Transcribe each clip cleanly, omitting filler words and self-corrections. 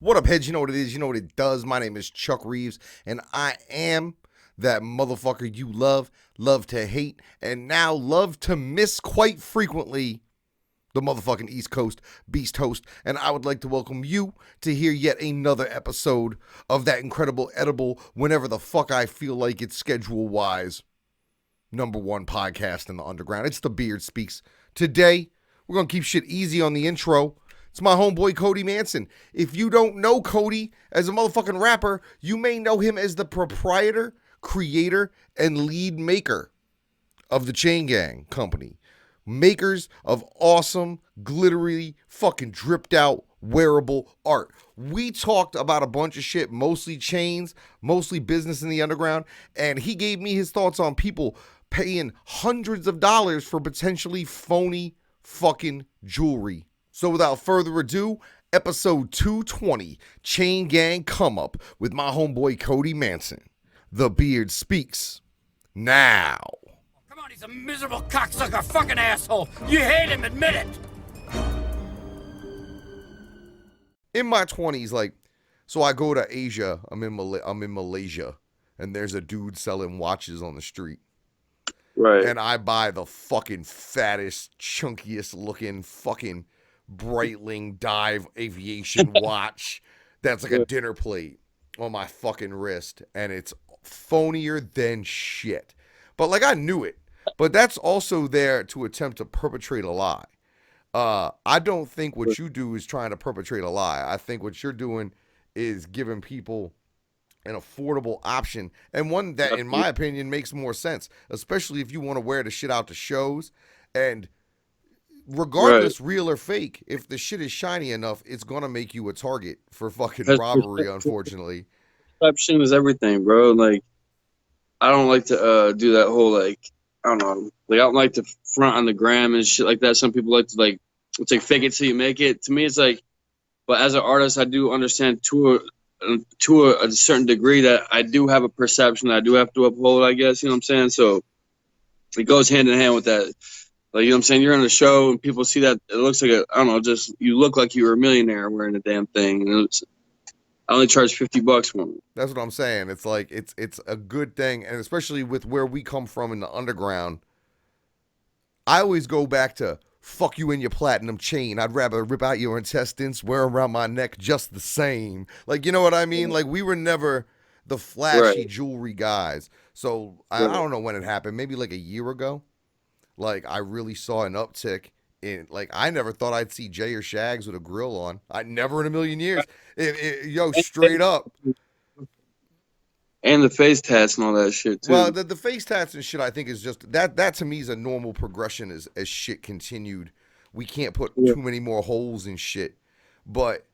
What up, heads? You know what it is. You know what it does. My name is Chuck Reeves, and I am that motherfucker you love to hate, and now love to miss quite frequently, the motherfucking East Coast Beast Host. And I would like to welcome you to hear yet another episode of that incredible edible whenever the fuck I feel like it's schedule-wise. Number one podcast in the underground. It's The Beard Speaks. Today, we're going to keep shit easy on the intro. It's my homeboy Cody Manson. If you don't know Cody as a motherfucking rapper, you may know him as the proprietor, creator, and lead maker of the ChainGang company. Makers of awesome, glittery, fucking dripped out, wearable art. We talked about a bunch of shit, mostly chains, mostly business in the underground, and he gave me his thoughts on people paying hundreds of dollars for potentially phony fucking jewelry. So without further ado, episode 220, Chain Gang Come Up with my homeboy Cody Manson. The Beard Speaks now. Come on, he's a miserable cocksucker fucking asshole. You hate him, admit it. In my 20s, so I go to Asia, I'm in Malaysia, and there's a dude selling watches on the street. Right. And I buy the fucking fattest, chunkiest looking fucking Breitling dive aviation watch that's like a dinner plate on my fucking wrist, and it's phonier than shit. But I knew it. But that's also there to attempt to perpetrate a lie. I don't think what you do is trying to perpetrate a lie. I think what you're doing is giving people an affordable option, and one that, in my opinion, makes more sense, especially if you want to wear the shit out to shows. And regardless, real or fake, if the shit is shiny enough, it's gonna make you a target for fucking robbery, unfortunately. Perception is everything, bro. I don't like to do that whole I don't know. I don't like to front on the gram and shit like that. Some people like to it's fake it till you make it. To me, it's but as an artist, I do understand to a certain degree that I do have a perception I do have to uphold, I guess. You know what I'm saying? So it goes hand in hand with that. You know what I'm saying? You're on a show and people see that it looks like just you look like you were a millionaire wearing the damn thing. And I only charge $50 for it. That's what I'm saying. It's it's a good thing, and especially with where we come from in the underground. I always go back to fuck you in your platinum chain. I'd rather rip out your intestines, wear around my neck just the same. You know what I mean? We were never the flashy jewelry guys. So I don't know when it happened. Maybe a year ago. I really saw an uptick in, I never thought I'd see Jay or Shags with a grill on. I never in a million years. Yo, straight up. And the face tats and all that shit too. Well, the face tats and shit, I think, is just that to me is a normal progression as shit continued. We can't put too many more holes in shit. But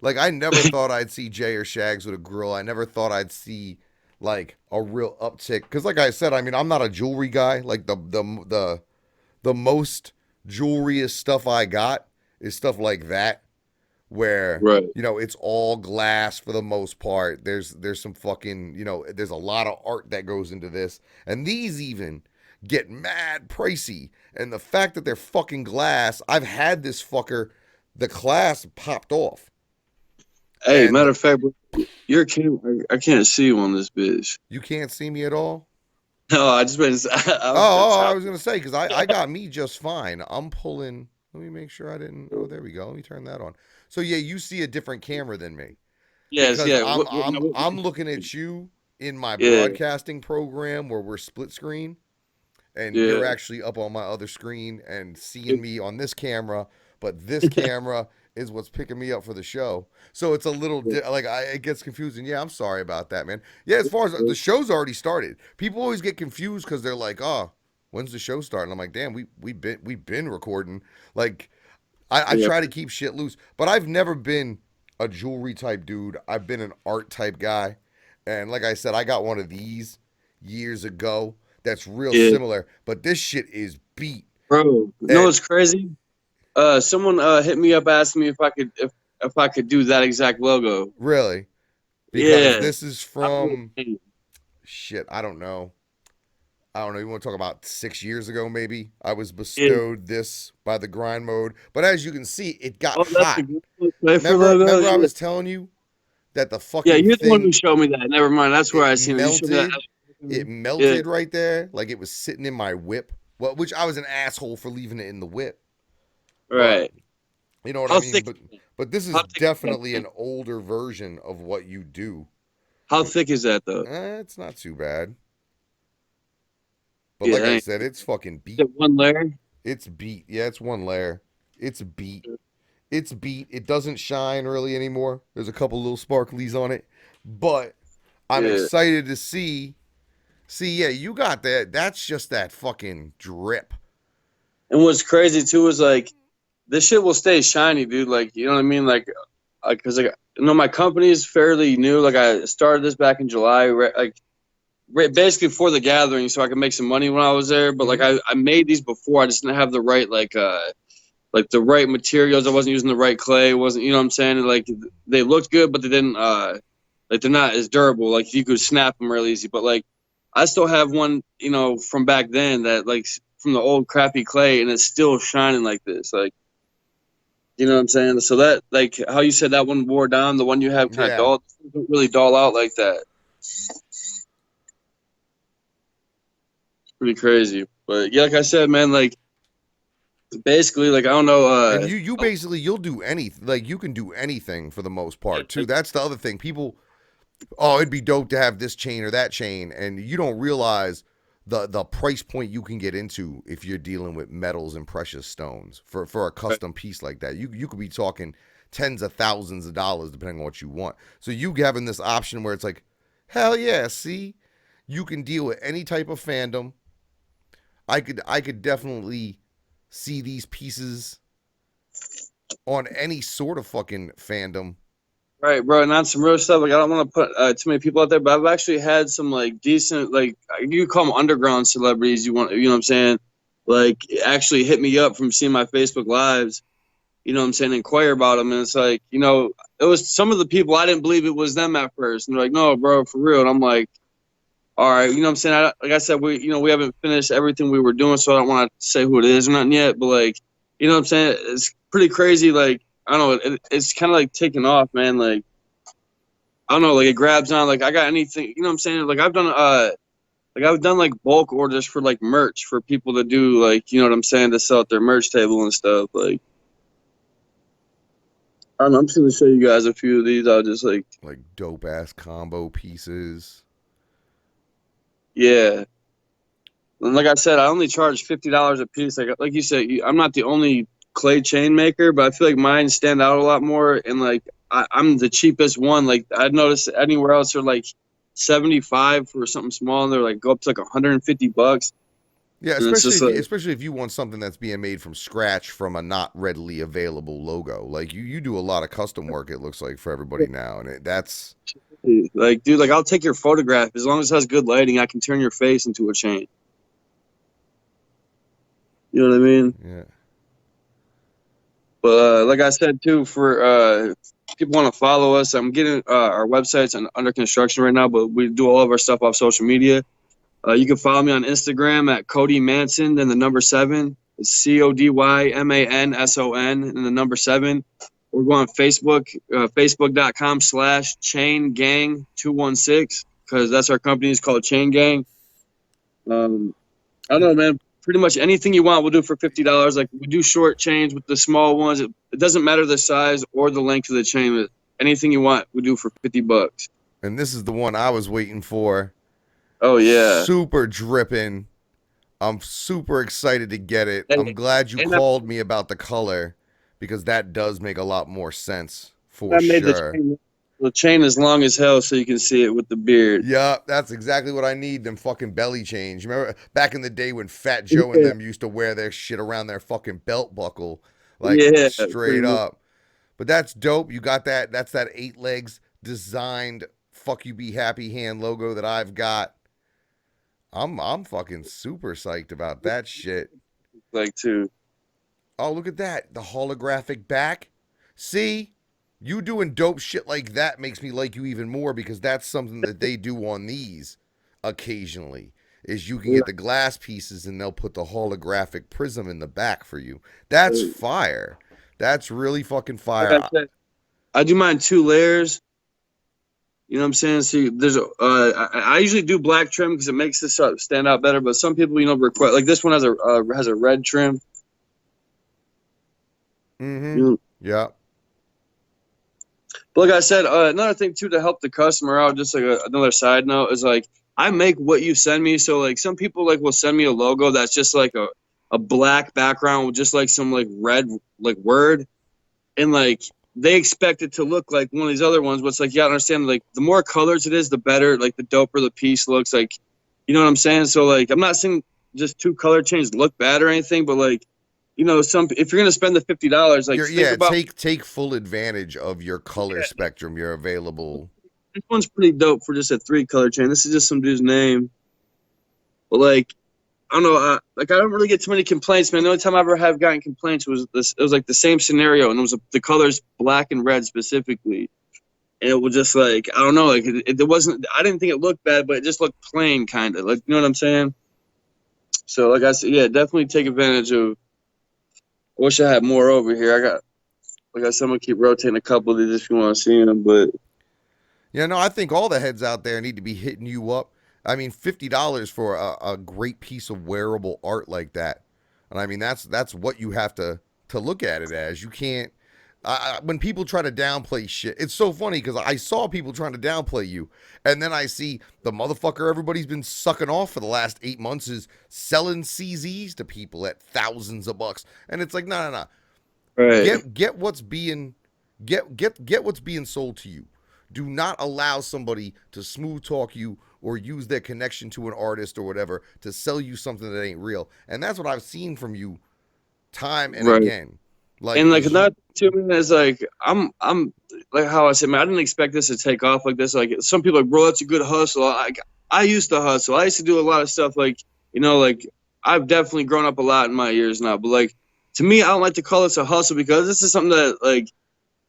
I never thought I'd see Jay or Shags with a grill. I never thought I'd see a real uptick. Because like I said, I mean, I'm not a jewelry guy. The most jewelry stuff I got is stuff like that, where it's all glass for the most part. There's some fucking, there's a lot of art that goes into this, and these even get mad pricey. And the fact that they're fucking glass, I've had this fucker, the glass popped off. Hey, matter of fact, your camera, I can't see you on this bitch. You can't see me at all? No, I just been. I was gonna say, because I got me just fine. I'm pulling. Let me make sure I didn't. Oh, there we go. Let me turn that on. So yeah, you see a different camera than me. Yes, because yeah. I'm looking at you in my broadcasting program where we're split screen, and you're actually up on my other screen and seeing me on this camera. But this camera is what's picking me up for the show. So it's a little it gets confusing. Yeah, I'm sorry about that, man. Yeah, as far as the show's already started, people always get confused because they're like, "Oh, when's the show starting?" I'm like, "Damn, we've been recording." I try to keep shit loose, but I've never been a jewelry type dude. I've been an art type guy, and like I said, I got one of these years ago that's real similar, but this shit is beat, bro. You know what's crazy? Someone hit me up asking me if I could do that exact logo. Really? Because this is from shit. I don't know. You want to talk about 6 years ago, maybe? I was bestowed this by the grind mode. But as you can see, it got hot. Remember I was telling you that the Yeah, fucking you're the one who thing showed me that. Never mind. That's where it I seen it. You showed me that. melted. It Yeah, melted right there, like it was sitting in my whip. Well, which I was an asshole for leaving it in the whip, but right. you know what I How mean. thick? But this How is thick is that definitely an thing? older version of what you do. How thick is that though? It's not too bad. But Yeah, like that I ain't, said, is it's fucking beat. it one layer? It's beat. Yeah, it's one layer. It's beat. It's beat. It doesn't shine really anymore. There's a couple little sparklies on it, but I'm Yeah. excited to see. See, yeah, you got that. That's just that fucking drip. And what's crazy too is like this shit will stay shiny, dude. Like you know what I mean? Like, cause like you know my company is fairly new. Like I started this back in July, basically for the gathering, so I could make some money when I was there. But like Mm-hmm. I made these before. I just didn't have the right like the right materials. I wasn't using the right clay. Wasn't you know what I'm saying? And, like they looked good, but they didn't like they're not as durable. Like you could snap them real easy. But like I still have one, you know, from back then that like from the old crappy clay, and it's still shining like this. Like you know what I'm saying? So that like how you said that one wore down, the one you have kind of Yeah. dull, doesn't really dull out like that. It's pretty crazy. But yeah, like I said, man, like basically, like I don't know, And you basically you'll do anything. Like you can do anything for the most part too. like, That's the other thing. People, oh, it'd be dope to have this chain or that chain, and you don't realize the price point you can get into if you're dealing with metals and precious stones for a custom piece like that. You could be talking tens of thousands of dollars depending on what you want. So you having this option where it's like, hell yeah, see, you can deal with any type of fandom. I could definitely see these pieces on any sort of fucking fandom. right, bro, and on some real stuff. Like I don't want to put too many people out there, but I've actually had some like decent, like you call them underground celebrities. You know what I'm saying? Like actually hit me up from seeing my Facebook lives. You know what I'm saying? Inquire about them, and it's like you know, it was some of the people I didn't believe it was them at first, and they're like, no, bro, for real. And I'm like, all right, you know what I'm saying? Like I said, we haven't finished everything we were doing, so I don't want to say who it is or nothing yet. But like, you know what I'm saying? It's pretty crazy. Like I don't know, it's kind of like taking off, man. Like I don't know, like it grabs on. Like I got anything, you know what I'm saying? Like I've done like bulk orders for like merch for people to do like you know what I'm saying to sell at their merch table and stuff. Like I don't know, I'm just gonna show you guys a few of these. I'll just Like dope ass combo pieces. yeah. And like I said, I only charge $50 a piece. Like you said, I'm not the only clay chain maker, but I feel like mine stand out a lot more. And like I'm the cheapest one. Like I'd noticed anywhere else they're like 75 for something small, and they're like go up to like $150. Yeah, And it's just like especially if you want something that's being made from scratch from a not readily available logo. Like you do a lot of custom work. It looks like for everybody now, and that's dude, like I'll take your photograph as long as it has good lighting. I can turn your face into a chain. You know what I mean? yeah. But like I said too, for people want to follow us, I'm getting our website's under construction right now, but we do all of our stuff off social media. You can follow me on Instagram at Cody Manson, then the number 7. It's CodyManson, and the number 7. We're going on Facebook, facebook.com/ChainGang216, because that's our company. It's called ChainGang. I don't know, man. Pretty much anything you want, we'll do for $50. Like we do short chains with the small ones. It doesn't matter the size or the length of the chain. Anything you want, we do for $50. And this is the one I was waiting for. Oh yeah. Super dripping. I'm super excited to get it. And, I'm glad you and called me about the color because that does make a lot more sense for I made sure. the chain is long as hell, so you can see it with the beard. Yeah, that's exactly what I need. Them fucking belly chains. Remember back in the day when Fat Joe and them used to wear their shit around their fucking belt buckle, like Yeah, straight up. But that's dope. You got that. That's that 8 legs designed "fuck you be happy" hand logo that I've got. I'm fucking super psyched about that shit. like too. Oh, look at that. The holographic back. See? You doing dope shit like that makes me like you even more because that's something that they do on these occasionally. Is you can get the glass pieces and they'll put the holographic prism in the back for you. That's fire. That's really fucking Like fire. I said, I do mine 2 layers. You know what I'm saying? So there's I usually do black trim because it makes this stand out better. But some people, request like this one has a red trim. Mm-hmm. You know? Yeah. But like I said, another thing too to help the customer out, just like another side note is like I make what you send me. So like some people like will send me a logo that's just like a black background with just like some like red like word, and like they expect it to look like one of these other ones. But it's like you gotta understand, like the more colors it is, the better. Like the doper the piece looks. Like, you know what I'm saying? So like I'm not saying just two color changes look bad or anything, but like some if you're gonna spend the $50, like think about Take full advantage of your color yeah, spectrum. You're available. this one's pretty dope for just a 3 color chain. This is just some dude's name, but like I don't know, like I don't really get too many complaints, man. The only time I ever have gotten complaints was this. It was like the same scenario, and it was the colors black and red specifically, and it was just like I don't know, like it wasn't. I didn't think it looked bad, but it just looked plain, kind of like you know what I'm saying. So like I said, yeah, definitely take advantage of. I wish I had more over here. I got like I said, I'm gonna keep rotating a couple of these if you want to see them, but Yeah, no, I think all the heads out there need to be hitting you up. I mean, $50 for a great piece of wearable art like that, and I mean that's what you have to look at it as. You can't. When people try to downplay shit, it's so funny because I saw people trying to downplay you, and then I see the motherfucker everybody's been sucking off for the last 8 months is selling CZs to people at thousands of bucks, and it's like, no, no, no. right, Get what's being get what's being sold to you. Do not allow somebody to smooth talk you or use their connection to an artist or whatever to sell you something that ain't real. And that's what I've seen from you time and right. again. Like And like is you another too, man, is like I'm like how I said, man, I didn't expect this to take off like this. Like some people are like, bro, that's a good hustle. I used to hustle. I used to do a lot of stuff like like I've definitely grown up a lot in my years now. But like to me, I don't like to call this a hustle because this is something that like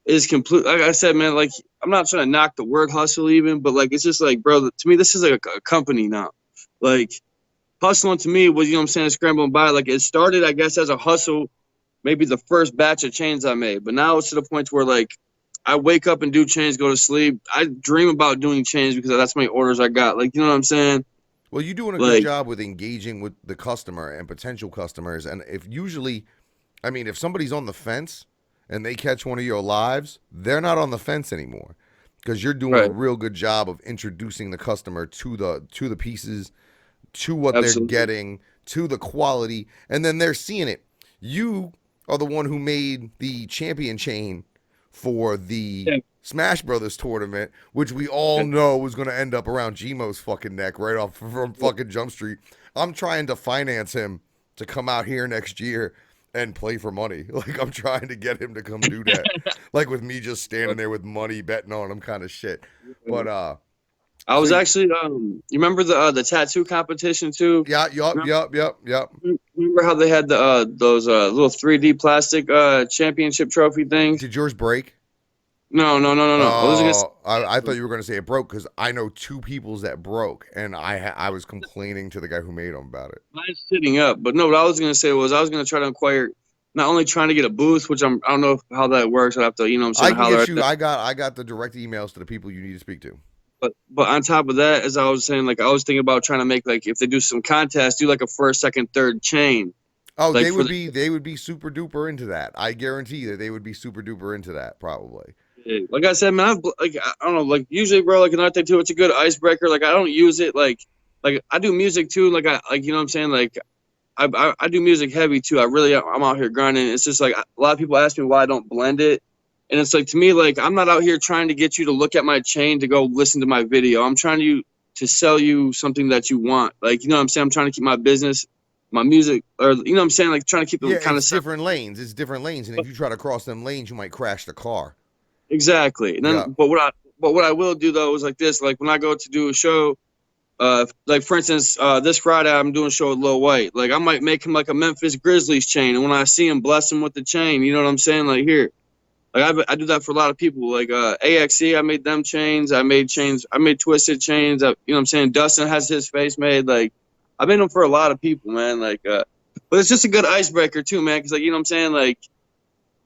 is complete. Like I said, man, like I'm not trying to knock the word hustle even, but like it's just like, bro, to me, this is like a company now. Like hustling to me was, you know what I'm saying, scrambling by. Like it started, I guess, as a hustle maybe the first batch of chains I made. But now it's to the point where like I wake up and do chains, go to sleep. I dream about doing chains because that's my orders I got. Like, you know what I'm saying? well, you're doing a good Like, job with engaging with the customer and potential customers. And if usually, I mean, if somebody's on the fence and they catch one of your lives, they're not on the fence anymore because you're doing a right, real good job of introducing the customer to the pieces, to what they're absolutely. getting, to the quality, and then they're seeing it. You are the one who made the champion chain for the Yeah. Smash Brothers tournament, which we all know was going to end up around Gmo's fucking neck right off from fucking Jump Street. I'm trying to finance him to come out here next year and play for money. Like I'm trying to get him to come do that. Like with me just standing there with money betting on him kind of shit. But I so was actually you remember the tattoo competition too? yeah, yup. Remember how they had the those little 3D plastic championship trophy things? Did yours break? No. I was gonna say, Oh, I thought you were going to say it broke because I know two people's that broke, and I was complaining to the guy who made them about it. mine's sitting up, but no. What I was gonna say was I was gonna try to inquire, not only trying to get a booth, which I don't know how that works. I'd have to, what I'm I saying, can holler get at you. that. I got the direct emails to the people you need to speak to. But on top of that, as I was saying, like I was thinking about trying to make like if they do some contests, do like a first, second, third chain, Oh, like for the they would be super duper into that. I guarantee that they would be super duper into that probably. like I said, man, like I don't know, like usually, bro, like another thing too, it's a good icebreaker. Like I don't use it like I do music too, like I like you know what I'm saying, like I do music heavy too. I'm out here grinding. It's just like a lot of people ask me why I don't blend it. And it's like to me, like I'm not out here trying to get you to look at my chain to go listen to my video. I'm trying to sell you something that you want. Like, you know what I'm saying? I'm trying to keep my business, my music, or you know what I'm saying? Like trying to keep Yeah, them kind of it's separate. different lanes. It's different lanes, and if you try to cross them lanes, you might crash the car. Exactly. And Yeah. then but what I will do though is like this, like when I go to do a show, like for instance, this Friday I'm doing a show with Lil White. Like I might make him like a Memphis Grizzlies chain, and when I see him, bless him with the chain. You know what I'm saying? Like here, like I do that for a lot of people. Like AXE, I made them chains. I made chains. I made twisted chains. You know what I'm saying? Dustin has his face made. Like I made them for a lot of people, man. Like, but it's just a good icebreaker too, man. Because like you know what I'm saying? Like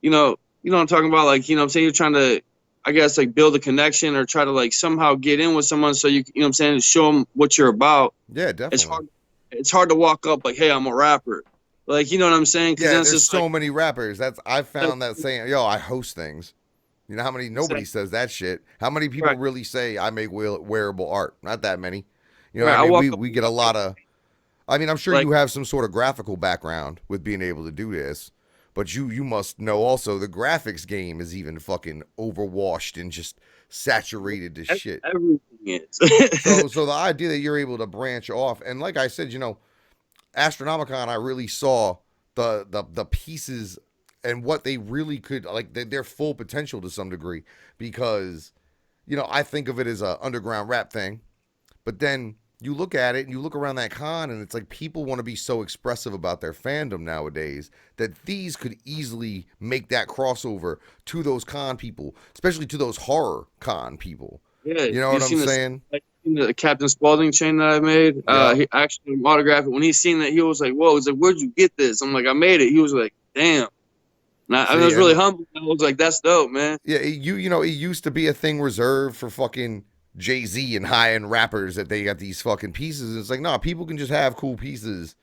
you know what I'm talking about. Like you know what I'm saying? You're trying to I guess like build a connection or try to like somehow get in with someone so you know what I'm saying, show them what you're about. Yeah, It's definitely. hard. It's hard to walk up like, hey, I'm a rapper. Like, you know what I'm saying? Because Yeah, then it's there's just like, so many rappers. I like, found that saying, yo, I host things. You know how many? Nobody like, says that shit. How many people right, really say I make wearable art? Not that many. You know what right. I I mean? walk We up we get a lot of. I mean, I'm sure like, you have some sort of graphical background with being able to do this, but you must know also the graphics game is even fucking overwashed and just saturated to shit. everything is. So the idea that you're able to branch off, and like I said, Astronomicon, I really saw the pieces and what they really could like their full potential to some degree, because I think of it as a underground rap thing, but then you look at it and you look around that con and it's like people want to be so expressive about their fandom nowadays that these could easily make that crossover to those con people, especially to those horror con people. Yeah, You know you what I'm seen this saying? like the Captain Spaulding chain that I made? Yep. He actually autographed it. When he seen that, he was like, "Whoa!" He's like, "Where'd you get this?" I'm like, "I made it." He was like, "Damn!" And I See, was really and humble. I was like, "That's dope, man." yeah, it used to be a thing reserved for fucking Jay-Z and high-end rappers that they got these fucking pieces. It's like, no, people can just have cool pieces,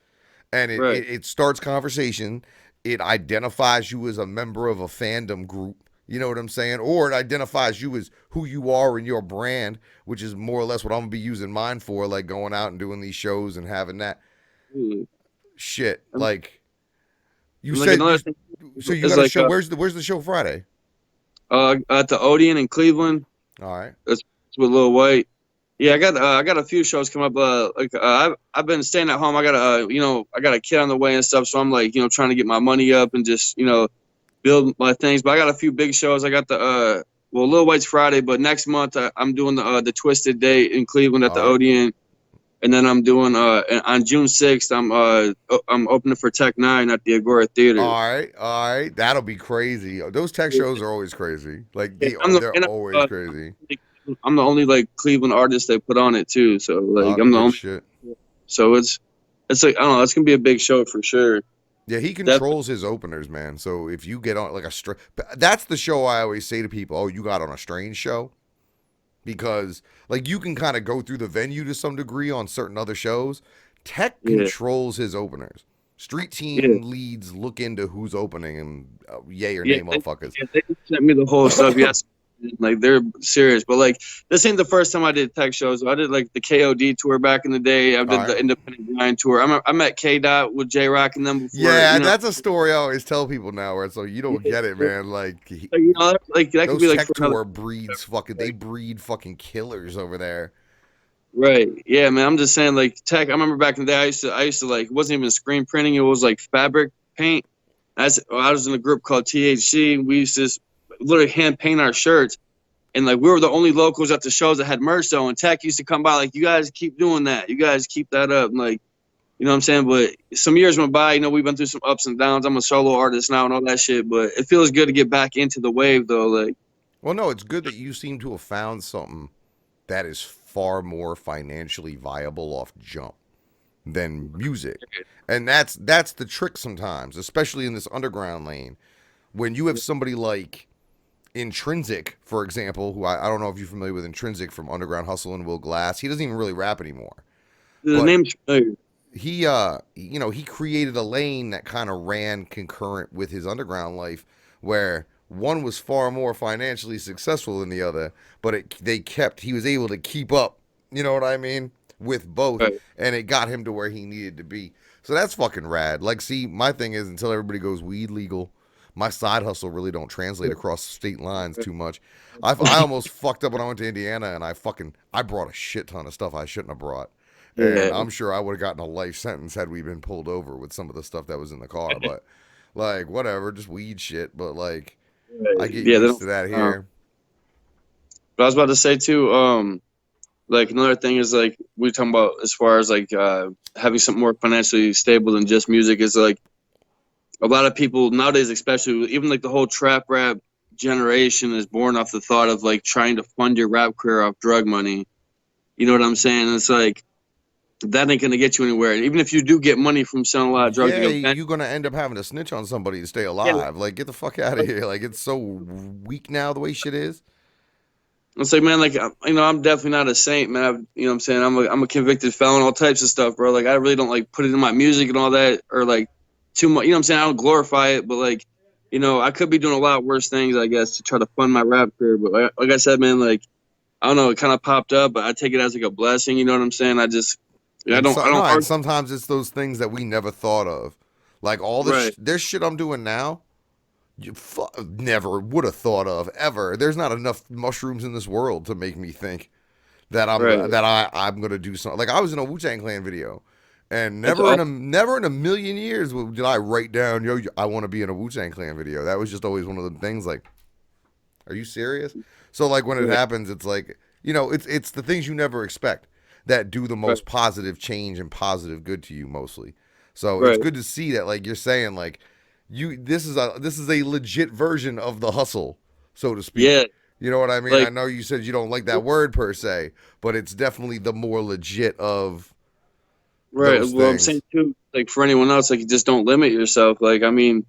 and it, Right. it, it starts conversation. It identifies you as a member of a fandom group. You know what I'm saying? Or it identifies you as who you are in your brand, which is more or less what I'm gonna be using mine for, like going out and doing these shows and having that Mm. shit. And, Like you and like said, another thing so you is got a like show. Where's the show Friday? at the Odeon in Cleveland. All right. It's with Lil White. Yeah, I got a few shows coming up. I've been staying at home. I got I got a kid on the way and stuff. So I'm like trying to get my money up and just build my things. But I got a few big shows. I got the Lil White's Friday, but next month I'm doing the Twisted Day in Cleveland at All the right. Odeon, and then I'm doing on June 6th I'm opening for Tech Nine at the Agora Theater. All right. That'll be crazy. Those tech shows are always crazy. Like Yeah, I'm the they're and, always crazy. I'm the only like Cleveland artist they put on it too. So like I'm the Good only. shit. So it's like I don't know. It's gonna be a big show for sure. Yeah, he Definitely. controls his openers, man. So if you get on like that's the show I always say to people. Oh, you got on a strange show, because like you can kind of go through the venue to some degree on certain other shows. Tech Yeah. controls his openers. Street Yeah. team leads look into who's opening and yay or Yeah, nay motherfuckers. they sent me the whole stuff. Yes, like they're serious. But like this ain't the first time I did tech shows. I did like the KOD tour back in the day. I All did right. the Independent Grind tour. I met K Dot with J Rock and them before. Yeah, that's a story I always tell people now. Where it's like you don't get it, man. Like like that could those be like tech for another. tour breeds fucking. They breed fucking killers over there. Right. Yeah, man. I'm just saying, like tech. I remember back in the day, I used to like it wasn't even screen printing. It was like fabric paint. I was in a group called THC. We used to just literally hand paint our shirts, and like we were the only locals at the shows that had merch. Though, and tech used to come by like, you guys keep doing that. You guys keep that up. And like, you know what I'm saying? But some years went by. We've been through some ups and downs. I'm a solo artist now and all that shit. But it feels good to get back into the wave though. Like, Well, no, it's good that you seem to have found something that is far more financially viable off jump than music. And that's the trick sometimes, especially in this underground lane. When you have somebody like Intrinsic, for example, who I don't know if you're familiar with Intrinsic from Underground Hustle and Will Glass. He doesn't even really rap anymore. the But name's familiar. he created a lane that kind of ran concurrent with his underground life, where one was far more financially successful than the other, but he was able to keep up, you know what I mean, with both, Right. and it got him to where he needed to be. So that's fucking rad. Like, see, my thing is, until everybody goes weed legal, my side hustle really don't translate across state lines too much. I almost fucked up when I went to Indiana, and I brought a shit ton of stuff I shouldn't have brought. And Yeah. I'm sure I would have gotten a life sentence had we been pulled over with some of the stuff that was in the car. But like, whatever, just weed shit. But like, I get Yeah, used to that here. But I was about to say too, like another thing is like we talking about as far as like having something more financially stable than just music is like a lot of people nowadays, especially even like the whole trap rap generation is born off the thought of like trying to fund your rap career off drug money. You know what I'm saying? It's like that ain't gonna get you anywhere. And even if you do get money from selling a lot of drugs, Yeah, you're gonna end up having to snitch on somebody to stay alive. Like, get the fuck out of here. Like, it's so weak now the way shit is. It's like, man, like, I'm definitely not a saint, man. You know what I'm saying? I'm a convicted felon, all types of stuff, bro. Like, I really don't like put it in my music and all that, or like too much. You know what I'm saying? I don't glorify it, but like, I could be doing a lot worse things, I guess, to try to fund my rap career. But like I said, man, like, I don't know, it kind of popped up, but I take it as like a blessing. You know what I'm saying? I And don't, so I no, don't and argue. sometimes it's those things that we never thought of, like all Right, there's shit I'm doing now. Never would have thought of ever. There's not enough mushrooms in this world to make me think that right. I'm gonna do something. Like I was in a Wu-Tang Clan video, and That's never in a million years did I write down, yo, I want to be in a Wu-Tang Clan video. That was just always one of the things. Like, are you serious? So like when it right, happens, it's like, it's the things you never expect that do the right, most positive change and positive good to you mostly. So it's right. good to see that, like you're saying, like this is a legit version of the hustle, so to speak. Yeah, You know what I mean? I like, know you said you don't like that word per se, but it's definitely the more legit of right. those Well, I'm saying things. too, like for anyone else, like, you just don't limit yourself. Like, I mean,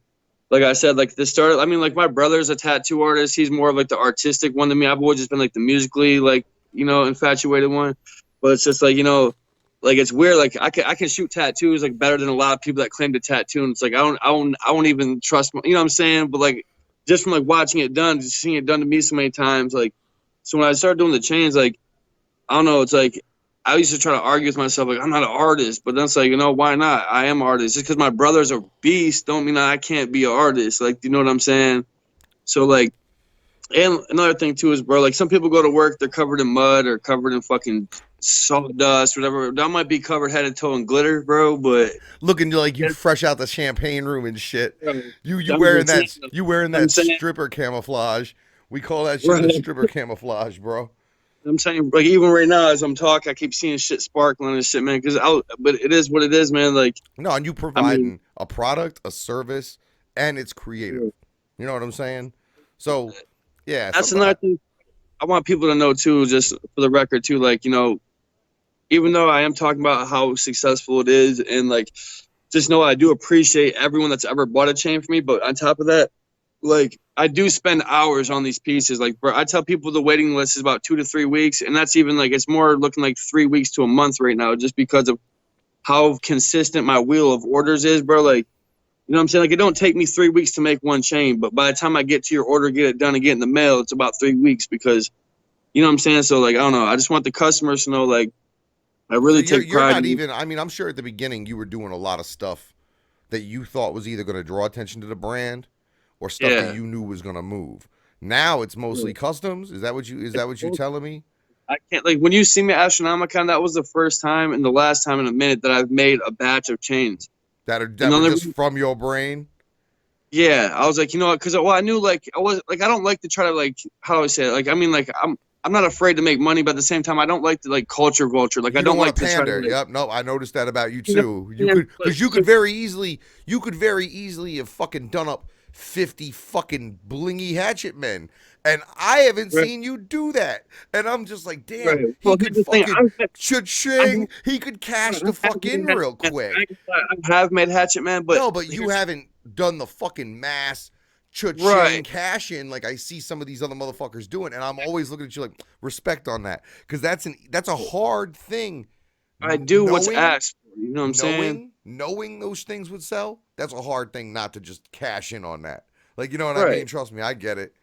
like I said, like this started. I mean, like my brother's a tattoo artist. He's more of like the artistic one to me. I've always just been like the musically, like, infatuated one. But it's just like, like it's weird. Like I can shoot tattoos like better than a lot of people that claim to tattoo. And it's like I won't even trust. You know what I'm saying? But like just from like watching it done, just seeing it done to me so many times, like so when I started doing the chains, like I don't know. It's like I used to try to argue with myself, like I'm not an artist, but then it's like, why not? I am an artist. Just because my brother's a beast, don't mean that I can't be an artist. Like, you know what I'm saying? So like, and another thing too is, bro, like some people go to work, they're covered in mud or covered in fucking sawdust, whatever. That might be covered head to toe in glitter, bro. But Looking like you it's, fresh out the champagne room and shit. You I'm wearing just saying, that you wearing I'm that saying, stripper camouflage. We call that shit the right. stripper camouflage, bro. I'm saying, like, even right now as I'm talking, I keep seeing shit sparkling and shit, man. But it is what it is, man. Like, No, and you I mean, providing a product, a service, and it's creative. You know what I'm saying? So, yeah, that's another sometimes. thing I want people to know too, just for the record too, like, even though I am talking about how successful it is, and like, just know I do appreciate everyone that's ever bought a chain for me. But on top of that, like, I do spend hours on these pieces. Like, bro, I tell people the waiting list is about 2 to 3 weeks, and that's even like it's more looking like 3 weeks to a month right now, just because of how consistent my wheel of orders is, bro. Like, you know what I'm saying? Like, it don't take me 3 weeks to make one chain, but by the time I get to your order, get it done, and get in the mail, it's about 3 weeks because you know what I'm saying? So like, I don't know. I just want the customers to know, like, I So really take you're pride not in. even. I mean, I'm sure at the beginning you were doing a lot of stuff that you thought was either going to draw attention to the brand or stuff that Yeah. you knew was going to move. Now it's mostly customs. Is that what you telling me? I can't, like, when you see me at Astronomicon, that was the first time and the last time in a minute that I've made a batch of chains. And That the were only just reason, from your brain? yeah, I was like, you know what? Because well, I knew, like, I was like, I don't like to try to, like, how do I say it? Like, I mean, like, I'm not afraid to make money, but at the same time, I don't like to, like, culture vulture. Like, I You don't don't want like to to try to, pander. like, Yep. No, I noticed that about you you know, too. and, like, Because you could very easily have fucking done up 50 fucking blingy hatchet men. And I haven't right, seen you do that. And I'm just like, right. damn, he Well, here's could the thing. fucking I, cha-ching. He could cash the have fuck made in Hatchet real Man. quick. I have made Hatchet Man, but No, but you here's haven't done the fucking mass cha-ching right. cash in like I see some of these other motherfuckers doing. And I'm always looking at you like, respect on that. Because that's a hard thing. I do what's Knowing asked for. You know what I'm saying? knowing those things would sell, that's a hard thing not to just cash in on that. Like, you know what I Right. mean? Trust me, I get it.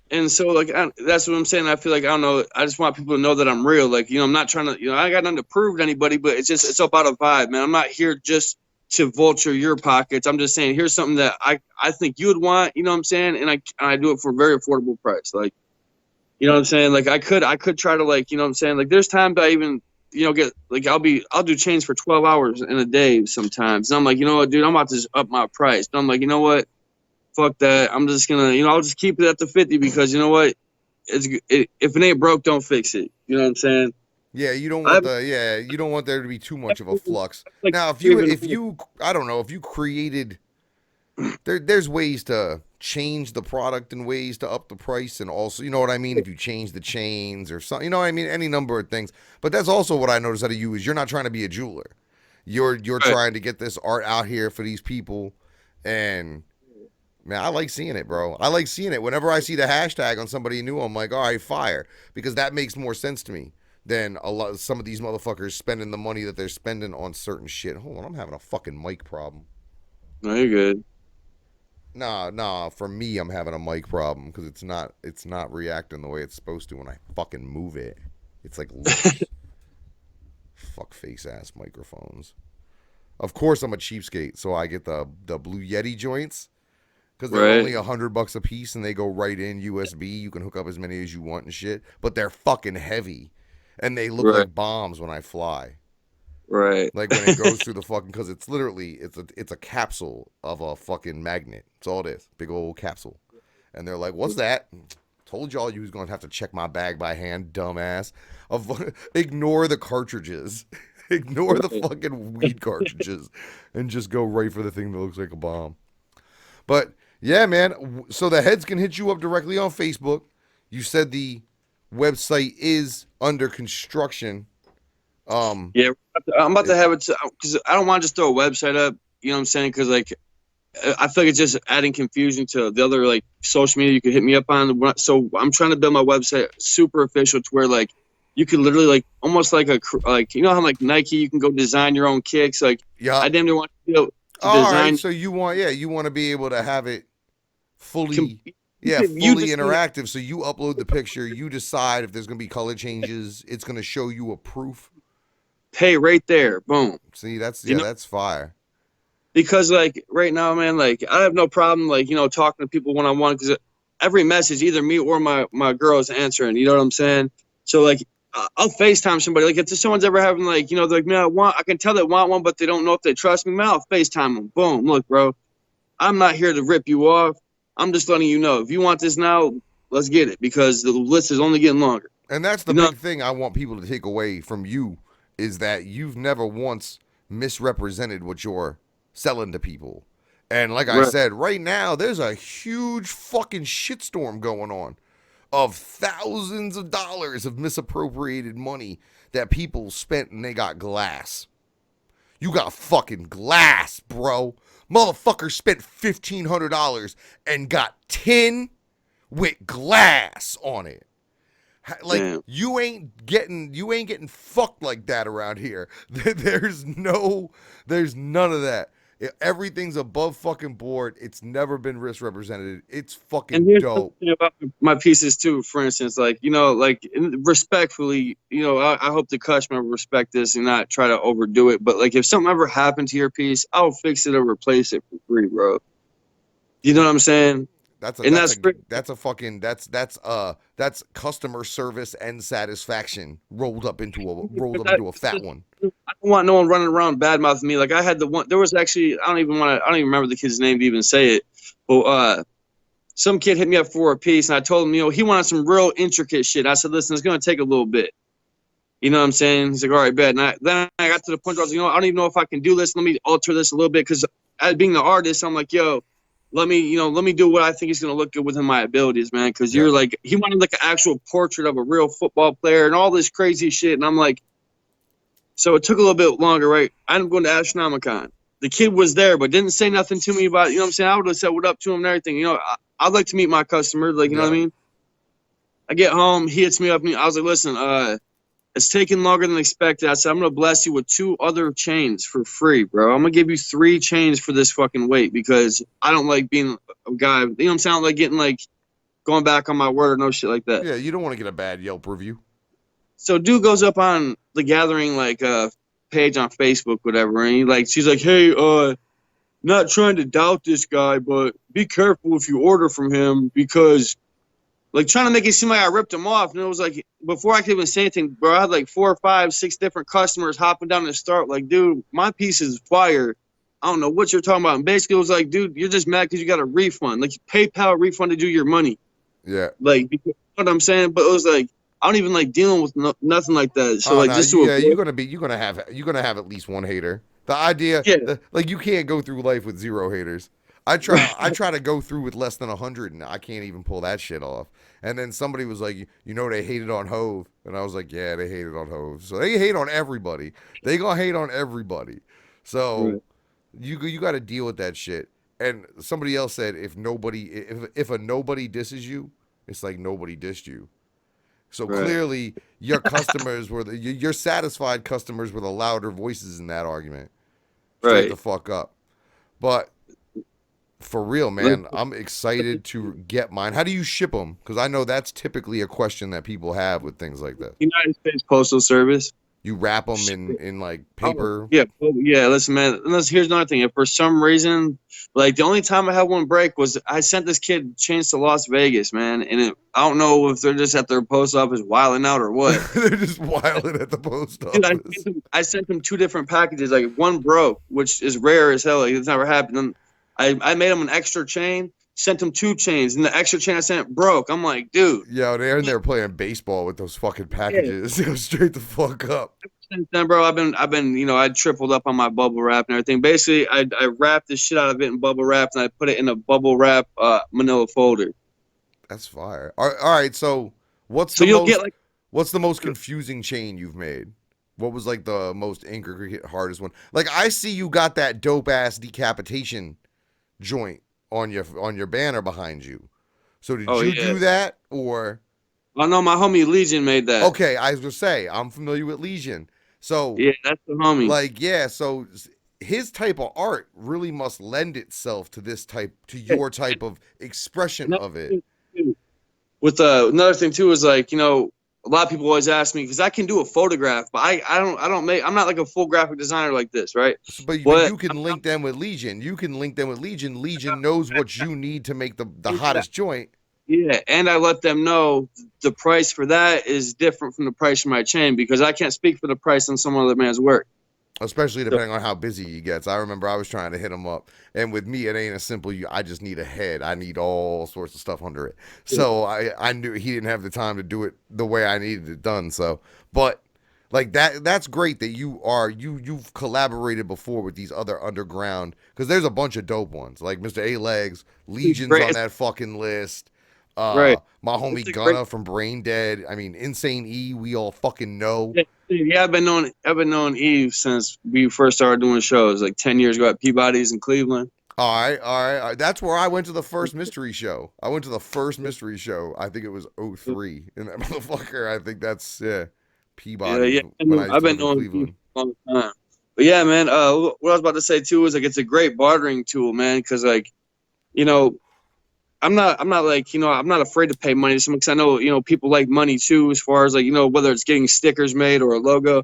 And so, like, that's what I'm saying. I feel like, I don't know. I just want people to know that I'm real. Like, I'm not trying to, I got nothing to prove to anybody, but it's about a vibe, man. I'm not here just to vulture your pockets. I'm just saying, here's something that I think you would want. You know what I'm saying? And I do it for a very affordable price. Like, you know what I'm saying? Like, I could try to, like, you know what I'm saying? Like, there's times I even, get like, I'll do chains for 12 hours in a day sometimes. And I'm like, you know what, dude, I'm about to just up my price. But I'm like, you know what? Fuck that. I'm just gonna, I'll just keep it at the 50 because you know what? If it ain't broke, don't fix it. You know what I'm saying? Yeah, I you don't want there to be too much of a flux. like Now, even if you I don't know, if you created there's ways to change the product and ways to up the price, and also, you know what I mean, if you change the chains or something, you know what I mean, any number of things. But that's also what I noticed out of you is you're not trying to be a jeweler. You're right, trying to get this art out here for these people, and Man, I like seeing it, bro. I like seeing it. Whenever I see the hashtag on somebody new, I'm like, all right, fire, because that makes more sense to me than some of these motherfuckers spending the money that they're spending on certain shit. Hold on, I'm having a fucking mic problem. No, you're good. Nah. For me, I'm having a mic problem because it's not reacting the way it's supposed to when I fucking move it. It's like loose. Fuck face ass microphones. Of course, I'm a cheapskate, so I get the Blue Yeti joints because they're Right. only $100 a piece and they go right in USB. You can hook up as many as you want and shit, but they're fucking heavy and they look Right. like bombs when I fly. Right. Like when it goes through the fucking, because it's literally it's a capsule of a fucking magnet. That's all it is, big old capsule. And they're like, "What's that?" Told y'all you was gonna have to check my bag by hand, dumbass. Ignore the cartridges, ignore the fucking weed cartridges, and just go right for the thing that looks like a bomb. But yeah, man. So the heads can hit you up directly on Facebook. You said the website is under construction. Yeah, I'm about It, to have it because I don't want to just throw a website up. You know what I'm saying? Because like I feel like it's just adding confusion to the other like social media you could hit me up on. So I'm trying to build my website super official to where like you could literally like almost like like you know how like Nike you can go design your own kicks. Like yeah. I damn near want to be able to All right. design. So you want to be able to have it fully, You fully just interactive. So you upload the picture, you decide if there's gonna be color changes. It's gonna show you a proof. pay right there, boom. See, that's You know. that's fire. Because like right now, man, like I have no problem like talking to people one on one because every message either me or my girl is answering. You know what I'm saying? So like I'll FaceTime somebody. Like if someone's ever having like they're like man I can tell they want one but they don't know if they trust me. Man, I'll FaceTime them. Boom, look, bro, I'm not here to rip you off. I'm just letting you know if you want this now, let's get it because the list is only getting longer. And that's the You know? big thing I want people to take away from you is that you've never once misrepresented what you're selling to people. And like I Right. said, right now there's a huge fucking shitstorm going on of thousands of dollars of misappropriated money that people spent and they got glass. You got fucking glass, bro. Motherfucker spent $1,500 and got tin with glass on it. Like Damn. you ain't getting fucked like that around here. There's none of that. Everything's above fucking board. It's never been misrepresented. It's And fucking here's dope. something about my pieces too. For instance, like like respectfully, I hope the customer respect this and not try to overdo it. But like, if something ever happened to your piece, I'll fix it or replace it for free, bro. You know what I'm saying? That's And that's free. that's customer service and satisfaction rolled up into I a fat one. don't want no one running around bad mouthing me. Like I had the one. There was actually I don't even remember the kid's name to even say it. But some kid hit me up for a piece, and I told him, he wanted some real intricate shit. I said, listen, it's gonna take a little bit. You know what I'm saying? He's like, all right, bet. And then I got to the point where I was like, I don't even know if I can do this. Let me alter this a little bit because as being the artist, I'm like, yo, let me do what I think is gonna look good within my abilities, man. Because Yeah. you're like, he wanted like an actual portrait of a real football player and all this crazy shit, and I'm like, so it took a little bit longer, right? I'm going to Astronomicon. The kid was there, but didn't say nothing to me about, what I'm saying? I would have said what up to him and everything. I'd like to meet my customer, like, you know what I mean? I get home, he hits me up, and I was like, listen, it's taking longer than expected. I said, I'm going to bless you with 2 other chains for free, bro. I'm going to give you 3 chains for this fucking weight because I don't like being a guy, you know what I'm saying? I don't like getting, like, going back on my word or no shit like that. Yeah, you don't want to get a bad Yelp review. So dude goes up on the gathering, like, page on Facebook, whatever, and she's like, hey, not trying to doubt this guy, but be careful if you order from him because like trying to make it seem like I ripped him off. And it was like before I could even say anything, bro, I had like 4, 5, 6 different customers hopping down the start. Like, dude, my piece is fire. I don't know what you're talking about. And basically it was like, dude, you're just mad because you got a refund. Like PayPal refunded you your money. Yeah. Like, you know what I'm saying? But it was like I don't even like dealing with nothing like that. So like just to you're gonna have at least one hater. The idea, yeah. like you can't go through life with 0 haters. I try to go through with less than 100, and I can't even pull that shit off. And then somebody was like, they hated on Hove, and I was like, yeah, they hated on Hove. So they hate on everybody. They gonna hate on everybody. So Right. you got to deal with that shit. And somebody else said if a nobody disses you, it's like nobody dissed you. So Right. clearly your customers were your satisfied customers were the louder voices in that argument. Straight the Right. fuck up. But for real, Like, man, I'm excited to get mine. How do you ship them? Because I know that's typically a question that people have with things like that. United States Postal Service. You wrap them in like Oh, paper. yeah. Oh, yeah. Listen, man. Here's another thing. If for some reason, like the only time I had one break was I sent this kid chains to Las Vegas, man. And I don't know if they're just at their post office wilding out or what. They're just wilding at the post Dude, office. I sent him 2 different packages. Like one broke, which is rare as hell. Like, it's never happened. And I made him an extra chain, sent him 2 chains, and the extra chain I sent broke. I'm like, dude. Yo, they're in there playing baseball with those fucking packages. Go straight the fuck up. Since then, bro, I've been, I tripled up on my bubble wrap and everything. Basically, I wrapped the shit out of it in bubble wrap and I put it in a bubble wrap manila folder. That's fire. All right, so what's So the you'll most get like what's the most confusing chain you've made? What was like the most intricate, hardest one? Like I see you got that dope ass decapitation joint on your banner behind you. So did oh you yeah. do that or Oh no, my homie Legion made that. okay? I was gonna say I'm familiar with Legion. So Yeah, that's the homie. like yeah, so his type of art really must lend itself to your type of expression No, of it. with another thing too is like a lot of people always ask me because I can do a photograph, but I'm not like a full graphic designer like this, right? But But you can link them with Legion. You can link them with Legion. Legion knows what you need to make the hottest joint. yeah, and I let them know the price for that is different from the price for my chain because I can't speak for the price on some other man's work. Especially So, depending on how busy he gets. I remember I was trying to hit him up, and with me, it ain't as simple. I just need a head. I need all sorts of stuff under it. So I knew he didn't have the time to do it the way I needed it done. So, but like that's great that you've collaborated before with these other underground because there's a bunch of dope ones like Mr. A Legs, Legion's great. on that fucking list. Right. My It's homie a Gunna great- from Brain Dead. I mean, Insane E. We all fucking know. Yeah, I've been knowing Eve since we first started doing shows, like 10 years ago at Peabody's in Cleveland. All right. That's where I went to the first mystery show. I went to the first mystery show. I think it was '03. And that motherfucker, I think that's Peabody. Yeah. When I used I've to been live in knowing Eve Cleveland. for a long time. But yeah, man, what I was about to say too is like it's a great bartering tool, man, because like, you know, I'm not like, I'm not afraid to pay money to someone because I know, people like money too, as far as like, whether it's getting stickers made or a logo.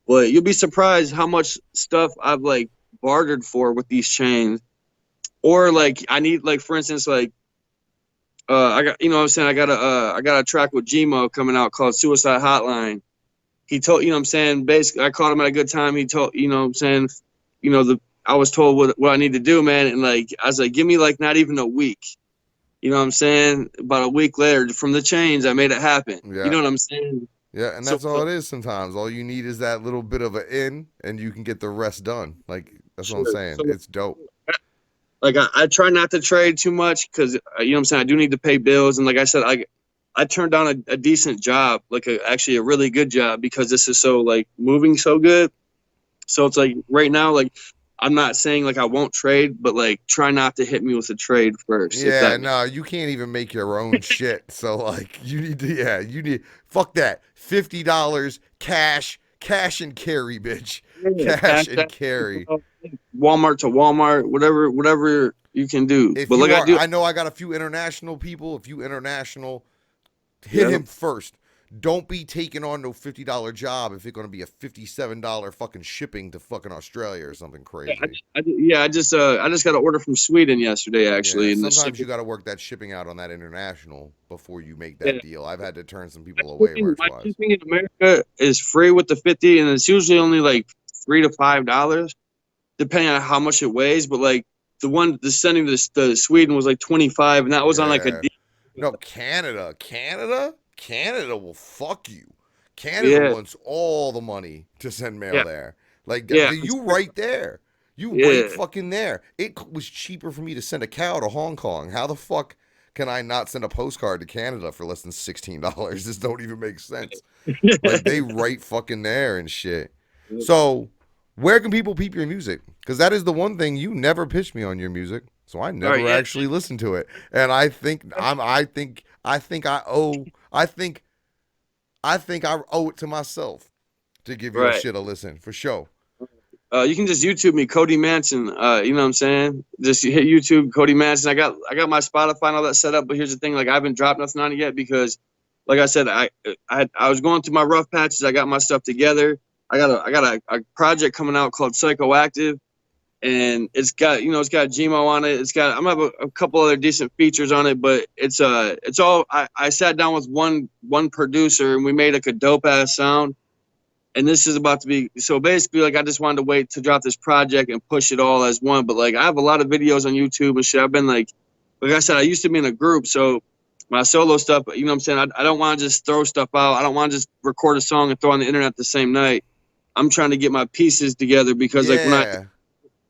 But you'll be surprised how much stuff I've like bartered for with these chains. Or like I need like for instance like I got what I'm saying I got a track with Gmo coming out called Suicide Hotline. He told what I'm saying basically I caught him at a good time. He told what I'm saying I was told what I need to do, man, and like I was like give me like not even a week. You know what I'm saying? About a week later from the chains I made it happen. Yeah. You know what I'm saying? Yeah, and that's all it is sometimes. All you need is that little bit of an in and you can get the rest done. Like that's what I'm saying. So, It's dope. like I try not to trade too much because you know what I'm saying I do need to pay bills, and like I said I turned down a decent job, like actually a really good job because this is so like moving so good. So it's like right now like I'm not saying like I won't trade, but like try not to hit me with a trade first. Yeah, no, you can't even make your own shit. So like you need fuck that. $50 cash and carry, bitch. Cash and carry. Walmart to Walmart, whatever you can do. If but you like I know I got a few international people. Hit him first. Don't be taking on no $50 job if it's going to be a $57 fucking shipping to fucking Australia or something crazy. I just got an order from Sweden yesterday actually. Yeah, and sometimes you got to work that shipping out on that international before you make that deal. I've had to turn some people away merch My wise. shipping in America is free with the 50, and it's usually only like $3 to $5, depending on how much it weighs. But like the sending to Sweden was like 25, and that was on like a deal. No, Canada will fuck you. Canada wants all the money to send mail there. Like you right there. You right fucking there. It was cheaper for me to send a cow to Hong Kong. How the fuck can I not send a postcard to Canada for less than $16? This don't even make sense. Like they right fucking there and shit. So where can people peep your music? Because that is the one thing you never pitched me on your music. So I All never right, yeah. actually listened to it. And I think I owe it to myself to give your Right. shit a listen for sure. You can just YouTube me, Cody Manson. You know what I'm saying? Just hit YouTube, Cody Manson. I got my Spotify and all that set up, but here's the thing: like I haven't dropped nothing on it yet because, like I said, I was going through my rough patches. I got my stuff together. I got a project coming out called Psychoactive, and it's got Gmo on it. I'm gonna have a couple other decent features on it, but it's all. I sat down with one producer and we made like a dope ass sound, and this is about to be so basically like I just wanted to wait to drop this project and push it all as one. But like I have a lot of videos on YouTube and shit. I've been like I said, I used to be in a group, so my solo stuff, you know what I'm saying? I don't want to just throw stuff out. I don't want to just record a song and throw it on the internet the same night. I'm trying to get my pieces together because like Yeah.